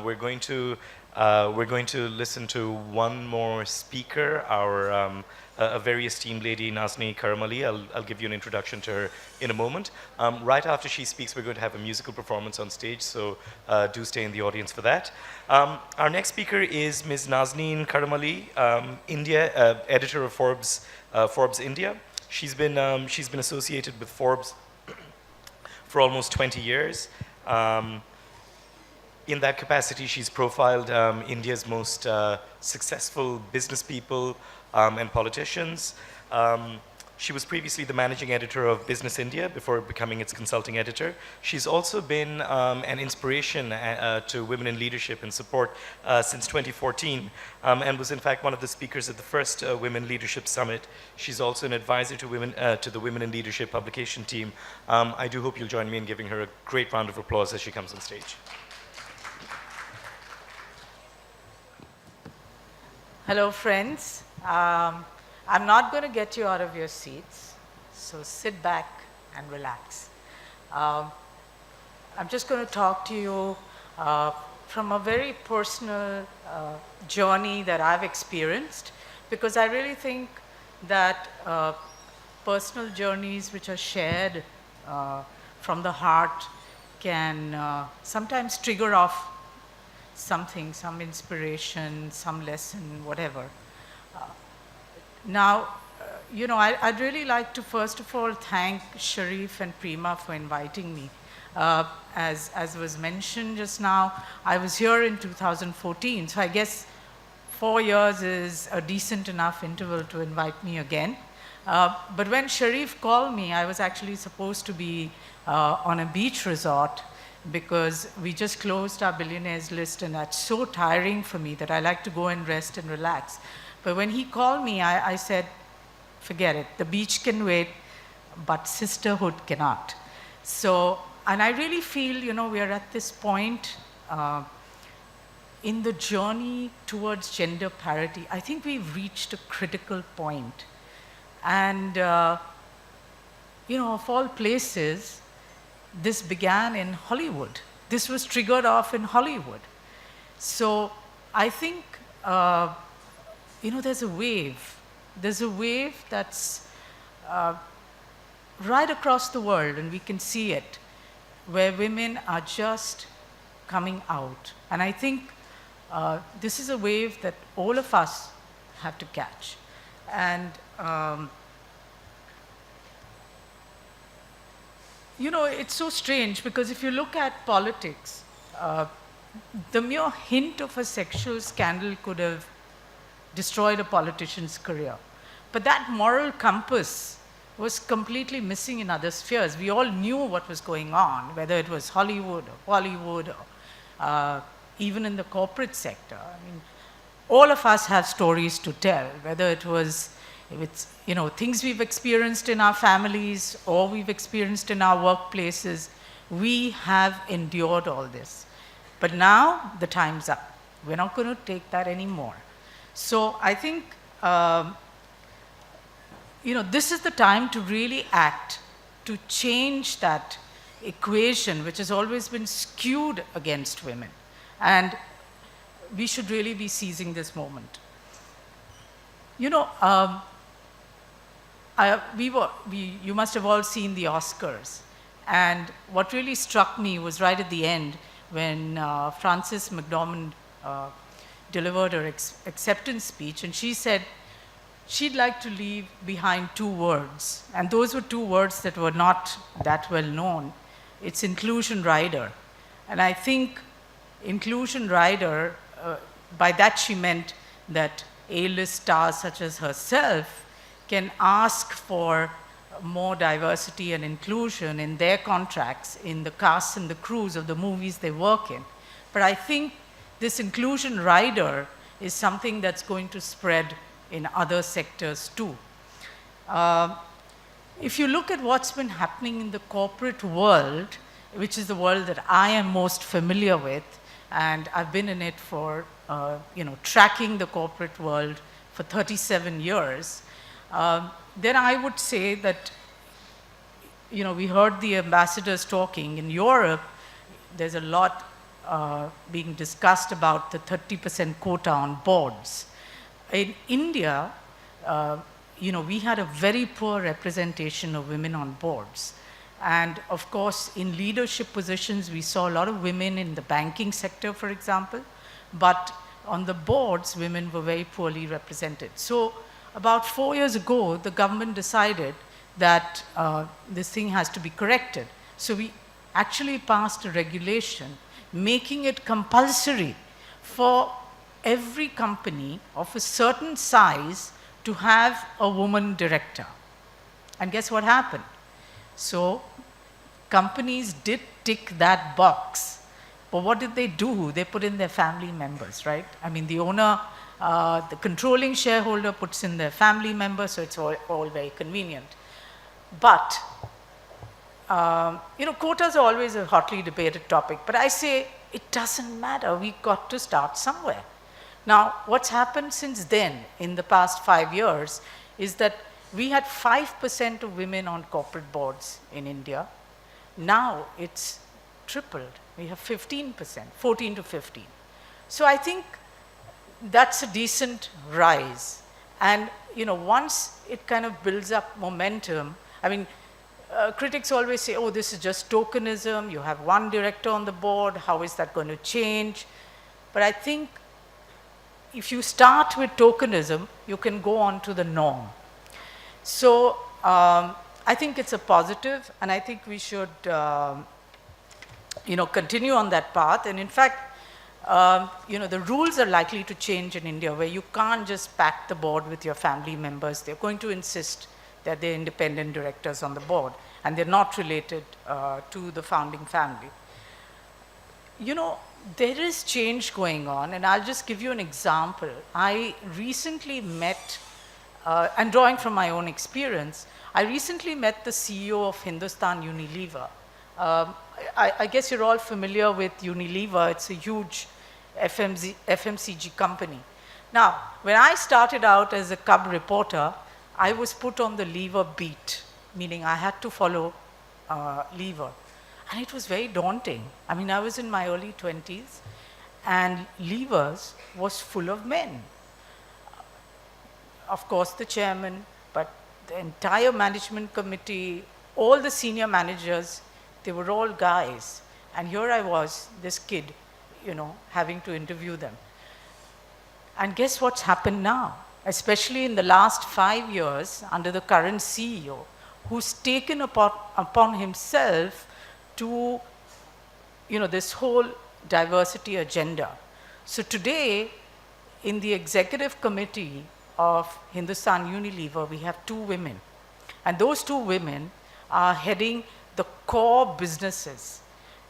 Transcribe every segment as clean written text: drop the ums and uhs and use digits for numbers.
we're going to listen to one more speaker, a very esteemed lady, Naazneen Karmali. I'll give you an introduction to her in a moment. Right after she speaks, we're going to have a musical performance on stage, so do stay in the audience for that. Our next speaker is Ms. Naazneen Karmali, editor of Forbes India. She's been associated with Forbes for almost 20 years. In that capacity, she's profiled India's most successful business people and politicians. She was previously the managing editor of Business India before becoming its consulting editor. She's also been an inspiration to women in leadership and support since 2014, and was in fact one of the speakers at the first Women Leadership Summit. She's also an advisor to the Women in Leadership publication team. I do hope you'll join me in giving her a great round of applause as she comes on stage. Hello, friends. I'm not going to get you out of your seats, so sit back and relax. I'm just going to talk to you from a very personal journey that I've experienced, because I really think that personal journeys which are shared from the heart can sometimes trigger off something, some inspiration, some lesson, whatever. Now, I'd really like to first of all thank Sharif and Prima for inviting me. As was mentioned just now, I was here in 2014, so I guess 4 years is a decent enough interval to invite me again. But when Sharif called me, I was actually supposed to be on a beach resort, because we just closed our billionaires list, and that's so tiring for me that I like to go and rest and relax. But when he called me, I said, forget it. The beach can wait, but sisterhood cannot. So, and I really feel, we are at this point in the journey towards gender parity. I think we've reached a critical point. And, of all places, this began in Hollywood. This was triggered off in Hollywood. So I think, there's a wave. There's a wave that's right across the world, and we can see it, where women are just coming out. And I think this is a wave that all of us have to catch. And it's so strange, because if you look at politics, the mere hint of a sexual scandal could have destroyed a politician's career. But that moral compass was completely missing in other spheres. We all knew what was going on, whether it was Hollywood or Bollywood, or even in the corporate sector. I mean, all of us have stories to tell, whether it's things we've experienced in our families or we've experienced in our workplaces. We have endured all this. But now the time's up. We're not going to take that anymore. So I think, this is the time to really act, to change that equation which has always been skewed against women. And we should really be seizing this moment. You must have all seen the Oscars. And what really struck me was right at the end, when Frances McDormand delivered her acceptance speech, and she said she'd like to leave behind 2 words. And those were 2 words that were not that well known. It's inclusion rider. And I think inclusion rider, by that she meant that A-list stars such as herself can ask for more diversity and inclusion in their contracts, in the casts and the crews of the movies they work in. But I think this inclusion rider is something that's going to spread in other sectors too. If you look at what's been happening in the corporate world, which is the world that I am most familiar with, and I've been in it for, tracking the corporate world for 37 years, then I would say that, we heard the ambassadors talking. In Europe, there's a lot being discussed about the 30% quota on boards. In India, we had a very poor representation of women on boards. And of course, in leadership positions, we saw a lot of women in the banking sector, for example, but on the boards, women were very poorly represented. So about 4 years ago, the government decided that this thing has to be corrected. So we actually passed a regulation making it compulsory for every company of a certain size to have a woman director. And guess what happened? So companies did tick that box. But what did they do? They put in their family members, right? I mean, the owner, the controlling shareholder puts in their family members, so it's all very convenient. But, quotas are always a hotly debated topic, but I say it doesn't matter. We've got to start somewhere. Now, what's happened since then, in the past 5 years, is that we had 5% of women on corporate boards in India. Now it's tripled. We have 15%, 14 to 15. So I think that's a decent rise. And once it kind of builds up momentum, I mean, critics always say, oh, this is just tokenism. You have one director on the board. How is that going to change? But I think if you start with tokenism, you can go on to the norm. So I think it's a positive, and I think we should, continue on that path. And in fact, the rules are likely to change in India, where you can't just pack the board with your family members. They're going to insist that they're independent directors on the board, and they're not related to the founding family. There is change going on, and I'll just give you an example. I recently met, and drawing from my own experience, I recently met the CEO of Hindustan Unilever. I guess you're all familiar with Unilever. It's a huge FMCG company. Now, when I started out as a cub reporter, I was put on the lever beat, meaning I had to follow lever. And it was very daunting. I mean, I was in my early 20s, and levers was full of men. Of course, the chairman, but the entire management committee, all the senior managers, they were all guys. And here I was, this kid, having to interview them. And guess what's happened now? Especially in the last 5 years, under the current CEO, who's taken upon himself to, this whole diversity agenda. So today, in the executive committee of Hindustan Unilever, we have 2 women. And those 2 women are heading the core businesses.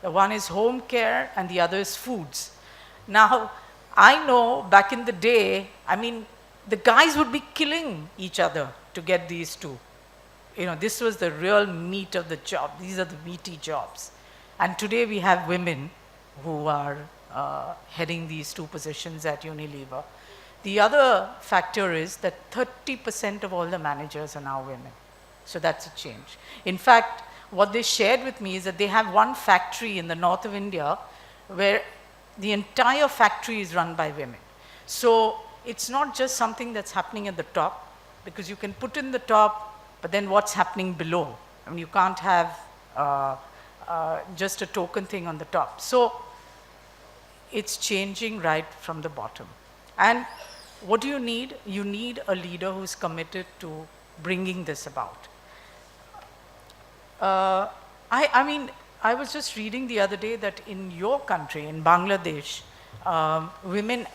The one is home care and the other is foods. Now, I know back in the day, I mean, the guys would be killing each other to get these 2. This was the real meat of the job. These are the meaty jobs. And today we have women who are heading these 2 positions at Unilever. The other factor is that 30% of all the managers are now women. So that's a change. In fact, what they shared with me is that they have one factory in the north of India where the entire factory is run by women. So it's not just something that's happening at the top, because you can put in the top, but then what's happening below? I mean, you can't have just a token thing on the top. So it's changing right from the bottom. And what do you need? You need a leader who's committed to bringing this about. I mean, I was just reading the other day that in your country, in Bangladesh, women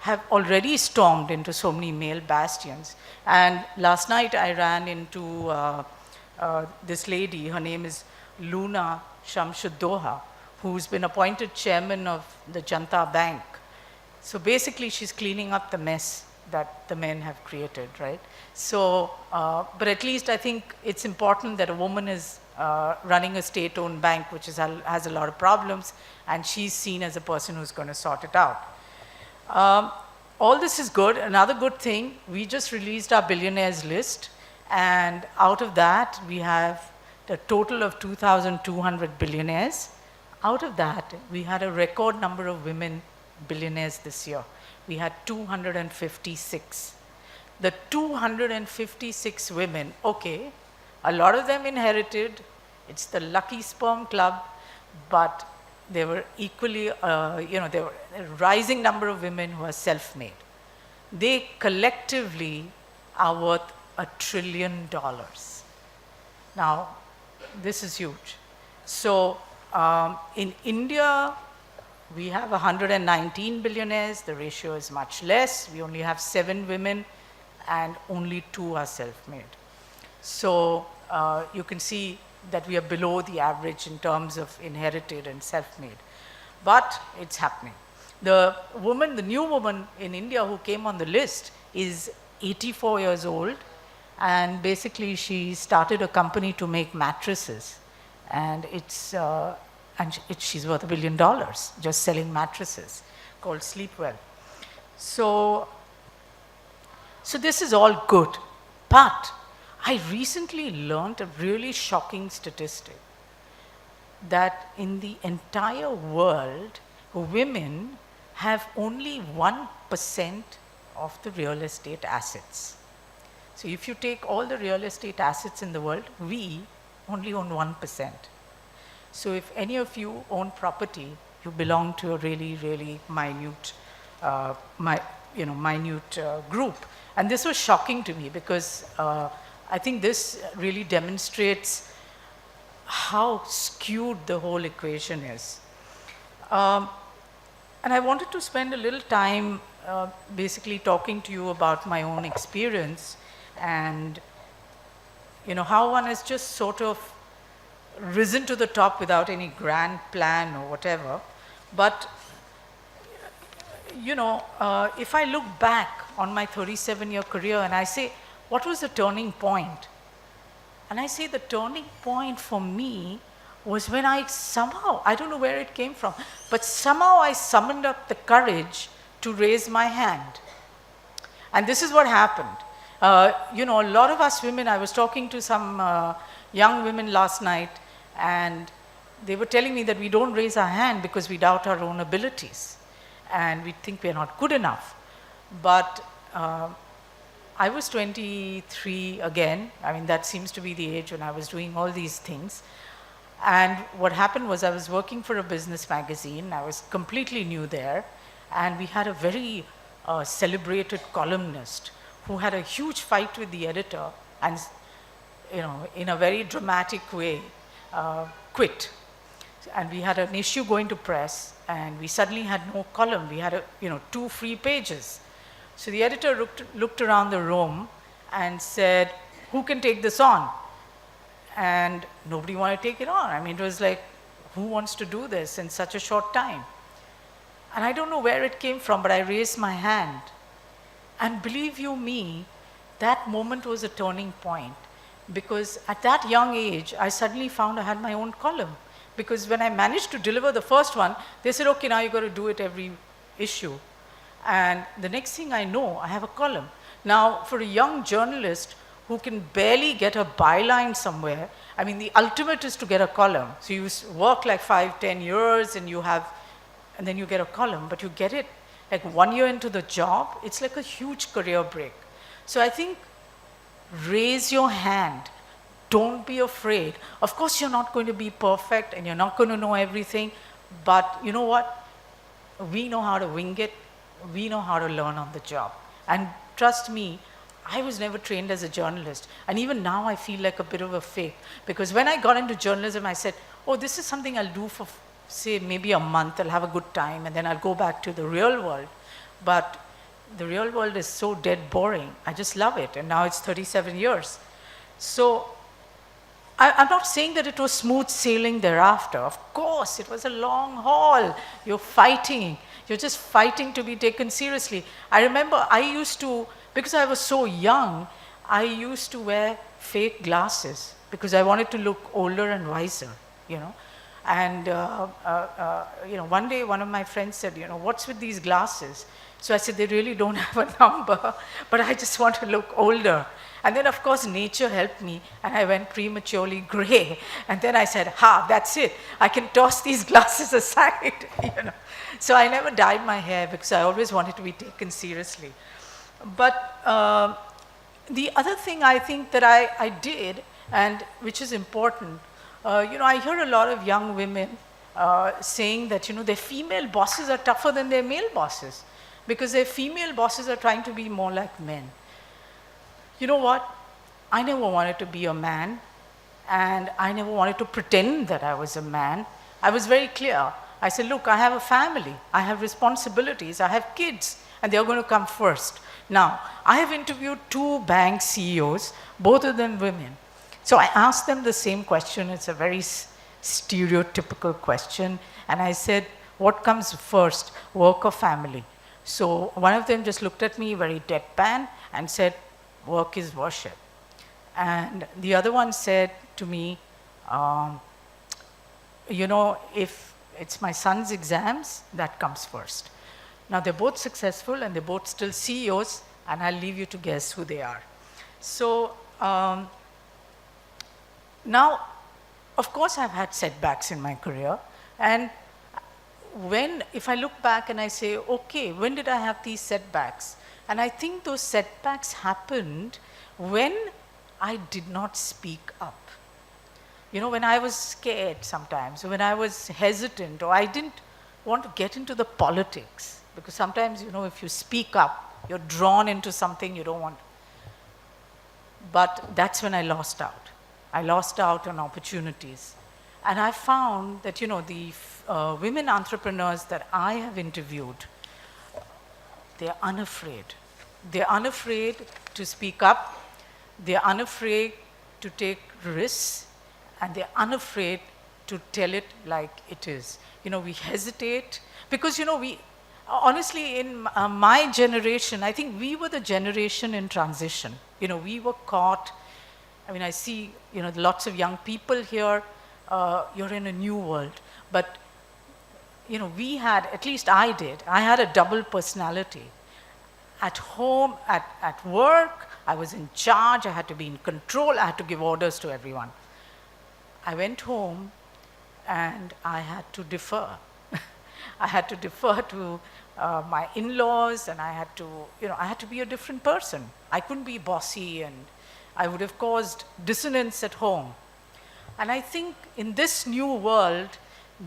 have already stormed into so many male bastions. And last night I ran into this lady, her name is Luna Shamsuddoha, who's been appointed chairman of the Janta Bank. So basically she's cleaning up the mess that the men have created, right? So, but at least I think it's important that a woman is running a state-owned bank, which has a lot of problems, and she's seen as a person who's going to sort it out. All this is good. Another good thing, we just released our billionaires list, and out of that, we have a total of 2,200 billionaires. out of that, we had a record number of women billionaires this year. We had 256. The 256 women, okay, a lot of them inherited, it's the lucky sperm club, but there were equally, there were a rising number of women who are self-made. They collectively are worth $1 trillion. Now, this is huge. So, in India, we have 119 billionaires. The ratio is much less. We only have 7 women, and only 2 are self-made. So, you can see that we are below the average in terms of inherited and self-made. But it's happening. The new woman in India who came on the list is 84 years old, and basically she started a company to make mattresses, and she's worth $1 billion just selling mattresses, called Sleepwell. So this is all good, but I recently learned a really shocking statistic that in the entire world, women have only 1% of the real estate assets. So if you take all the real estate assets in the world, we only own 1%. So if any of you own property, you belong to a really, really minute, group. And this was shocking to me because I think this really demonstrates how skewed the whole equation is. And I wanted to spend a little time basically talking to you about my own experience and how one has just sort of risen to the top without any grand plan or whatever. But if I look back on my 37-year career and I say, what was the turning point? And I say the turning point for me was when I somehow, I don't know where it came from, but somehow I summoned up the courage to raise my hand. And this is what happened. A lot of us women, I was talking to some young women last night, and they were telling me that we don't raise our hand because we doubt our own abilities and we think we're not good enough. But I was 23 again. I mean, that seems to be the age when I was doing all these things. And what happened was I was working for a business magazine. I was completely new there. And we had a very celebrated columnist who had a huge fight with the editor and, in a very dramatic way, quit. And we had an issue going to press, and we suddenly had no column. We had 2 free pages. So the editor looked around the room and said, who can take this on? And nobody wanted to take it on. I mean, it was like, who wants to do this in such a short time? And I don't know where it came from, but I raised my hand. And believe you me, that moment was a turning point. Because at that young age, I suddenly found I had my own column. Because when I managed to deliver the first one, they said, okay, now you got to do it every issue. And the next thing I know, I have a column. Now, for a young journalist who can barely get a byline somewhere, I mean, the ultimate is to get a column. So you work like 5-10 years and then you get a column, but you get it like 1 year into the job, it's like a huge career break. So I think raise your hand. Don't be afraid. Of course, you're not going to be perfect and you're not going to know everything, but you know what? We know how to wing it. We know how to learn on the job. And trust me, I was never trained as a journalist. And even now I feel like a bit of a fake. Because when I got into journalism, I said, oh, this is something I'll do for, say, maybe a month. I'll have a good time. And then I'll go back to the real world. But the real world is so dead boring. I just love it. And now it's 37 years. So I'm not saying that it was smooth sailing thereafter. Of course, it was a long haul. You're fighting. You're just fighting to be taken seriously. I remember I used to, because I was so young, I used to wear fake glasses because I wanted to look older and wiser, And one day one of my friends said, what's with these glasses? So I said, they really don't have a number, but I just want to look older. And then, of course, nature helped me, and I went prematurely gray. And then I said, that's it. I can toss these glasses aside. So I never dyed my hair because I always wanted to be taken seriously. But the other thing I think that I did, and which is important, I hear a lot of young women saying that, their female bosses are tougher than their male bosses because their female bosses are trying to be more like men. You know what? I never wanted to be a man, and I never wanted to pretend that I was a man. I was very clear. I said, look, I have a family, I have responsibilities, I have kids, and they're going to come first. Now, I have interviewed 2 bank CEOs, both of them women. So I asked them the same question. It's a very stereotypical question. And I said, what comes first, work or family? So one of them just looked at me very deadpan and said, work is worship. And the other one said to me, if it's my son's exams, that comes first. Now, they're both successful, and they're both still CEOs, and I'll leave you to guess who they are. So now, of course, I've had setbacks in my career. And if I look back and I say, okay, when did I have these setbacks? And I think those setbacks happened when I did not speak up. When I was scared sometimes, when I was hesitant, or I didn't want to get into the politics. Because sometimes, if you speak up, you're drawn into something you don't want. But that's when I lost out. I lost out on opportunities. And I found that, the women entrepreneurs that I have interviewed, they're unafraid. They're unafraid to speak up. They're unafraid to take risks. And they're unafraid to tell it like it is. We hesitate because, honestly, in my generation, I think we were the generation in transition. We were caught. I see, lots of young people here. You're in a new world. But, we had, at least I did, I had a double personality. At home, at work, I was in charge. I had to be in control. I had to give orders to everyone. I went home and I had to defer. I had to defer to my in-laws, and I had to be a different person. I couldn't be bossy, and I would have caused dissonance at home. And I think in this new world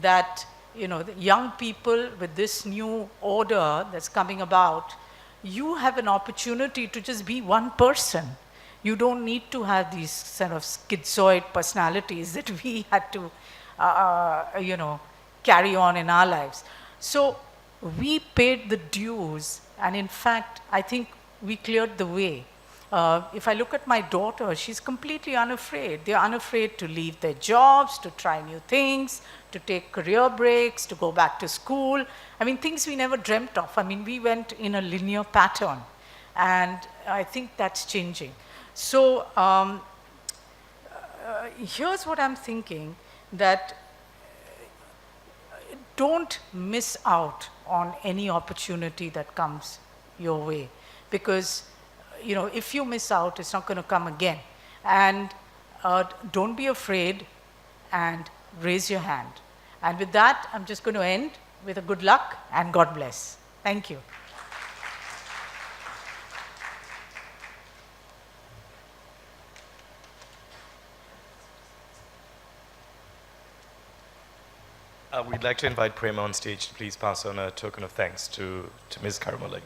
that, the young people with this new order that's coming about, you have an opportunity to just be one person. You don't need to have these sort of schizoid personalities that we had to, carry on in our lives. So we paid the dues, and in fact, I think we cleared the way. If I look at my daughter, she's completely unafraid. They're unafraid to leave their jobs, to try new things, to take career breaks, to go back to school. Things we never dreamt of. We went in a linear pattern, and I think that's changing. So here's what I'm thinking, that don't miss out on any opportunity that comes your way, because if you miss out, it's not going to come again. And don't be afraid, and raise your hand. And with that, I'm just going to end with a good luck and God bless. Thank you. We'd like to invite Prema on stage to please pass on a token of thanks to Ms. Karmali.